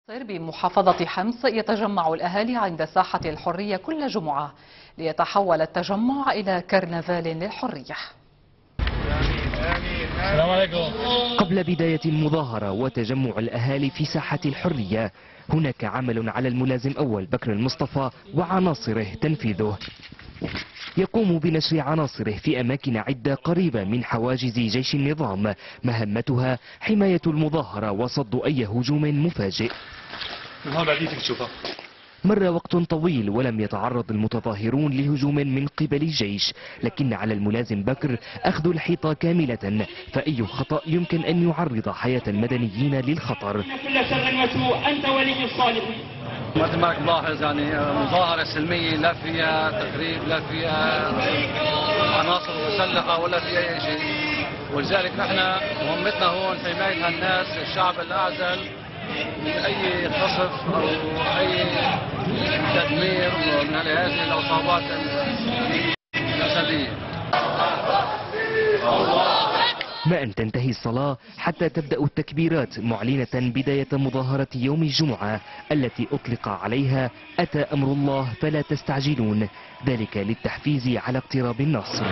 بمحافظة حمص يتجمع الأهالي عند ساحة الحرية كل جمعة ليتحول التجمع إلى كرنفال للحرية. السلام عليكم. قبل بداية المظاهرة وتجمع الأهالي في ساحة الحرية هناك عمل على الملازم أول بكر المصطفى وعناصره تنفيذه. يقوم بنشر عناصره في أماكن عدة قريبة من حواجز جيش النظام، مهمتها حماية المظاهرة وصد أي هجوم مفاجئ. مر وقت طويل ولم يتعرض المتظاهرون لهجوم من قبل الجيش، لكن على الملازم بكر أخذ الحيطة كاملة، فأي خطأ يمكن أن يعرض حياة المدنيين للخطر. كل شر وسوء أنت ولي الصالحين. مثل ما ملاحظ يعني مظاهرة سلمية، لا فيها تخريب، لا فيها عناصر مسلحة، ولا فيها أي شيء، ولذلك نحن مهمتنا هون حماية هالناس، الشعب الأعزل، من أي قصف أو أي تدمير من هذه العصابات الأسدية. ما أن تنتهي الصلاة حتى تبدأ التكبيرات معلنة بداية مظاهرة يوم الجمعة التي أطلق عليها أتى أمر الله فلا تستعجلون، ذلك للتحفيز على اقتراب النصر.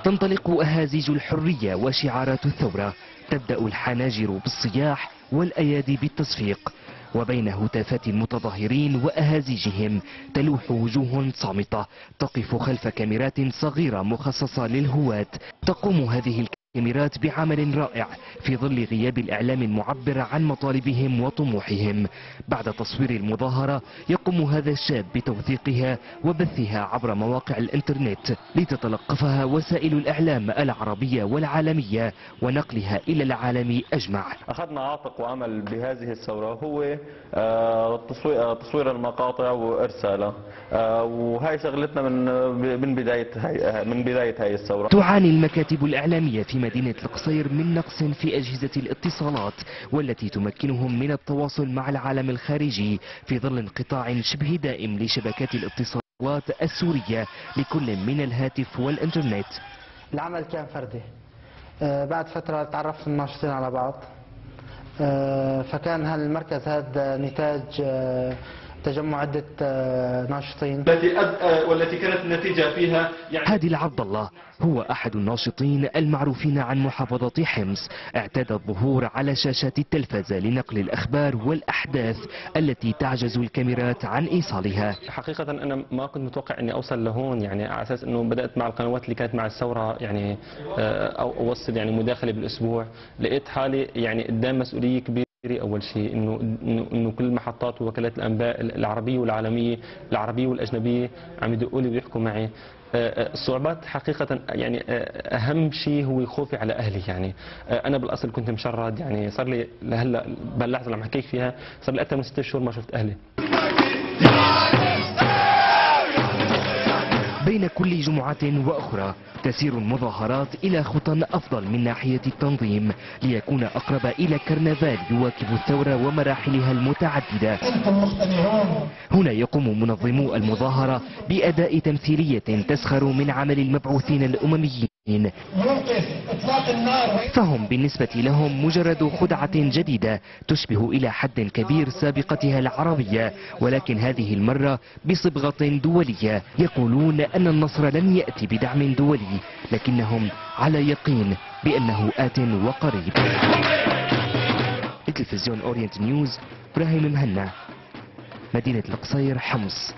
تنطلق أهازيج الحرية وشعارات الثورة، تبدأ الحناجر بالصياح والأيادي بالتصفيق، وبين هتافات المتظاهرين وأهازيجهم تلوح وجوه صامتة تقف خلف كاميرات صغيرة مخصصة للهواة. تقوم هذه الكاميرات بعمل رائع في ظل غياب الإعلام المعبر عن مطالبهم وطموحهم. بعد تصوير المظاهرة يقوم هذا الشاب بتوثيقها وبثها عبر مواقع الإنترنت لتتلقفها وسائل الإعلام العربية والعالمية ونقلها إلى العالم أجمع. أخذنا عاتق وعمل بهذه الثورة هو تصوير المقاطع وإرسالها، وهي شغلتنا من بداية هاي الثورة. تعاني المكاتب الإعلامية في مدينة القصير من نقص في أجهزة الاتصالات والتي تمكنهم من التواصل مع العالم الخارجي في ظل انقطاع شبه دائم لشبكات الاتصالات السورية لكل من الهاتف والإنترنت. العمل كان فردي، بعد فترة تعرفت الناشطين على بعض، فكان هالمركز هذا نتاج تجمع عدة ناشطين والتي كانت النتيجة فيها هادي العبد الله هو أحد الناشطين المعروفين عن محافظة حمص، اعتاد الظهور على شاشات التلفزة لنقل الأخبار والأحداث التي تعجز الكاميرات عن إيصالها. حقيقة أنا ما كنت متوقع أني أوصل لهون، يعني على أساس أنه بدأت مع القنوات اللي كانت مع الثورة، يعني أو أوصل يعني مداخلة بالأسبوع، لقيت حالي يعني قدام مسؤولية كبيرة. أول شيء إنه كل محطات ووكالات الأنباء العربية والعالمية، العربية والأجنبية عم يدقوا لي ويحكوا معي. الصعوبات حقيقة يعني أهم شيء هو خوفي على أهلي. يعني أنا بالأصل كنت مشرد، يعني صار لي لهلا باللحظة اللي عم حكيك فيها صار لي أكثر من 6 شهور ما شفت أهلي. بين كل جمعة وأخرى تسير المظاهرات إلى خطى أفضل من ناحية التنظيم ليكون أقرب إلى كرنفال يواكب الثورة ومراحلها المتعددة. هنا يقوم منظمو المظاهرة بأداء تمثيلية تسخر من عمل المبعوثين الأمميين، فهم بالنسبة لهم مجرد خدعة جديدة تشبه إلى حد كبير سابقتها العربية، ولكن هذه المرة بصبغة دولية. يقولون أن النصر لن يأتي بدعم دولي، لكنهم على يقين بأنه آت وقريب. لتلفزيون أورينت نيوز، إبراهيم مهنا، مدينة القصير، حمص.